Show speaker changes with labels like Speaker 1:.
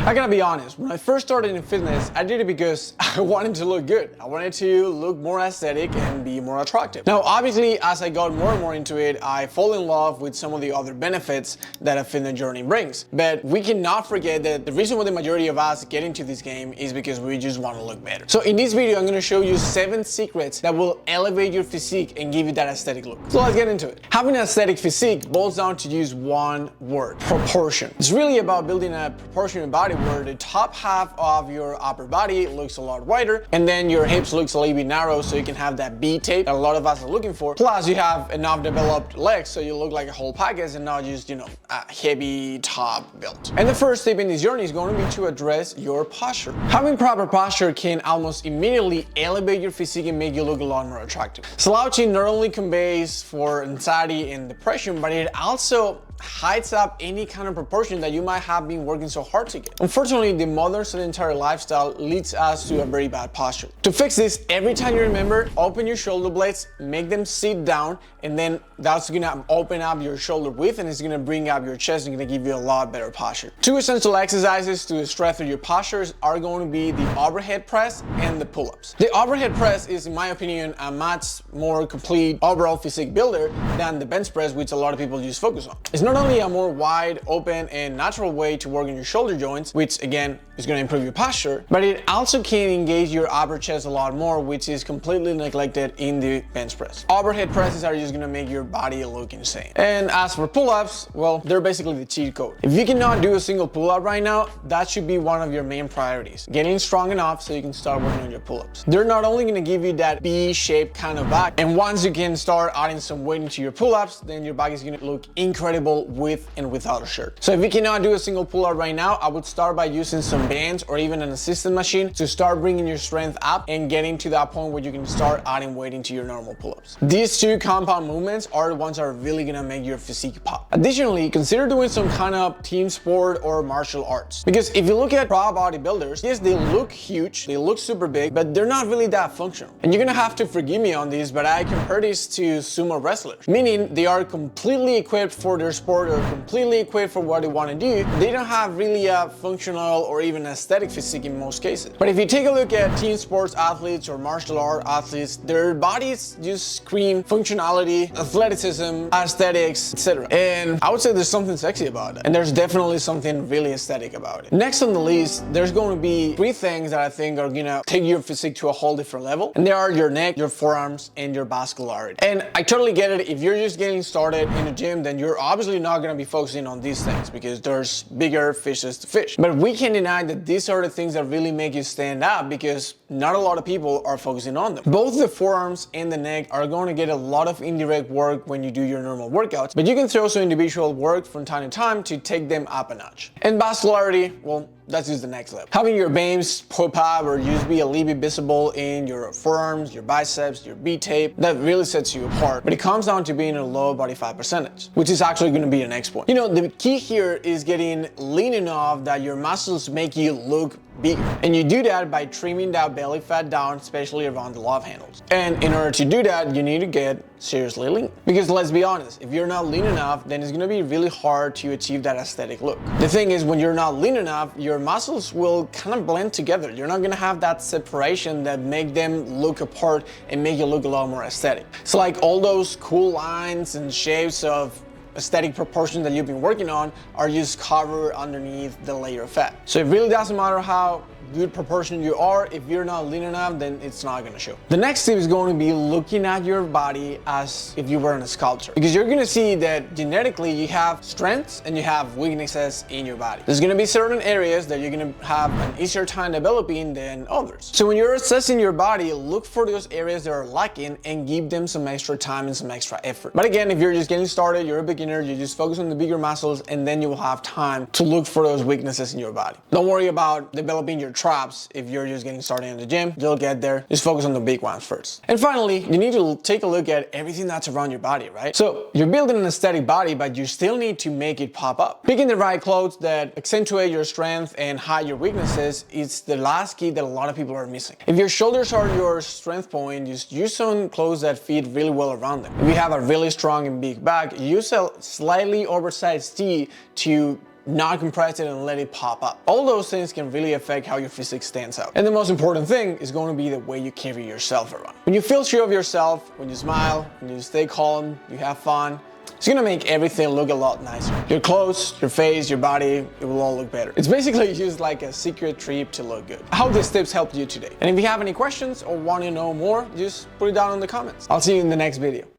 Speaker 1: I gotta be honest, when I first started in fitness, I did it because I wanted to look good. I wanted to look more aesthetic and be more attractive. Now, obviously, as I got more and more into it, I fall in love with some of the other benefits that a fitness journey brings. But we cannot forget that the reason why the majority of us get into this game is because we just want to look better. So in this video, I'm gonna show you 7 secrets that will elevate your physique and give you that aesthetic look. So let's get into it. Having an aesthetic physique boils down to use one word: proportion. It's really about building a proportionate body where the top half of your upper body looks a lot wider and then your hips looks a little bit narrow, so you can have that B tape that a lot of us are looking for. Plus you have enough developed legs so you look like a whole package and not just, a heavy top built. And the first step in this journey is going to be to address your posture. Having proper posture can almost immediately elevate your physique and make you look a lot more attractive. Slouching not only conveys for anxiety and depression, but it also hides up any kind of proportion that you might have been working so hard to get. Unfortunately, the modern sedentary lifestyle leads us to a very bad posture. To fix this, every time you remember, open your shoulder blades, make them sit down, and then that's gonna open up your shoulder width and it's gonna bring up your chest and gonna give you a lot better posture. 2 essential exercises to strengthen your postures are going to be the overhead press and the pull-ups. The overhead press is, in my opinion, a much more complete overall physique builder than the bench press, which a lot of people just focus on. It's not only a more wide, open, and natural way to work on your shoulder joints, which again is going to improve your posture, but it also can engage your upper chest a lot more, which is completely neglected in the bench press. Overhead presses are just going to make your body look insane. And as for pull-ups, well, they're basically the cheat code. If you cannot do a single pull-up right now, that should be one of your main priorities. Getting strong enough so you can start working on your pull-ups. They're not only going to give you that B-shaped kind of back, and once you can start adding some weight into your pull-ups, then your back is going to look incredible with and without a shirt. So if you cannot do a single pull-up right now, I would start by using some bands or even an assistant machine to start bringing your strength up and getting to that point where you can start adding weight into your normal pull-ups. These 2 compound movements are the ones that are really gonna make your physique pop. Additionally, consider doing some kind of team sport or martial arts. Because if you look at pro bodybuilders, yes, they look huge, they look super big, but they're not really that functional. And you're gonna have to forgive me on this, but I compare this to sumo wrestlers, meaning they are completely equipped for their sport or completely equipped for what they want to do. They don't have really a functional or even aesthetic physique in most cases. But if you take a look at team sports athletes or martial art athletes, their bodies just scream functionality, athleticism, aesthetics, etc. And I would say there's something sexy about it. And there's definitely something really aesthetic about it. Next on the list, there's going to be 3 things that I think are gonna take your physique to a whole different level. And they are your neck, your forearms, and your vascularity. And I totally get it. If you're just getting started in the gym, then you're obviously not going to be focusing on these things because there's bigger fishes to fish. But we can't deny that these are the things that really make you stand out because not a lot of people are focusing on them. Both the forearms and the neck are going to get a lot of indirect work when you do your normal workouts, but you can throw some individual work from time to time to take them up a notch. And vascularity, well, that's just the next level. Having your veins pop up or just be a little bit visible in your forearms, your biceps, your B tape, that really sets you apart. But it comes down to being a low body fat percentage, which is actually going to be the next point. The key here is getting lean enough that your muscles make you look bigger. And you do that by trimming that belly fat down, especially around the love handles. And in order to do that, you need to get seriously lean. Because let's be honest, if you're not lean enough, then it's gonna be really hard to achieve that aesthetic look. The thing is, when you're not lean enough, your muscles will kind of blend together. You're not gonna have that separation that make them look apart and make you look a lot more aesthetic. So like all those cool lines and shapes of aesthetic proportions that you've been working on are just covered underneath the layer of fat. So it really doesn't matter how good proportion you are, if you're not lean enough, then it's not gonna show. The next tip is going to be looking at your body as if you were a sculptor, because you're gonna see that genetically you have strengths and you have weaknesses in your body. There's gonna be certain areas that you're gonna have an easier time developing than others. So when you're assessing your body, look for those areas that are lacking and give them some extra time and some extra effort. But again, if you're just getting started, you're a beginner, you just focus on the bigger muscles, and then you will have time to look for those weaknesses in your body. Don't worry about developing your traps if you're just getting started in the gym. You'll get there. Just focus on the big ones first. And finally, you need to take a look at everything that's around your body, right? So you're building an aesthetic body, but you still need to make it pop up. Picking the right clothes that accentuate your strength and hide your weaknesses is the last key that a lot of people are missing. If your shoulders are your strength point, just use some clothes that fit really well around them. If you have a really strong and big back, use a slightly oversized tee to not compress it and let it pop up. All those things can really affect how your physique stands out. And the most important thing is going to be the way you carry yourself around. When you feel sure of yourself, when you smile, when you stay calm, you have fun, it's gonna make everything look a lot nicer. Your clothes, your face, your body, it will all look better. It's basically just like a secret trip to look good. I hope these tips helped you today. And if you have any questions or want to know more, just put it down in the comments. I'll see you in the next video.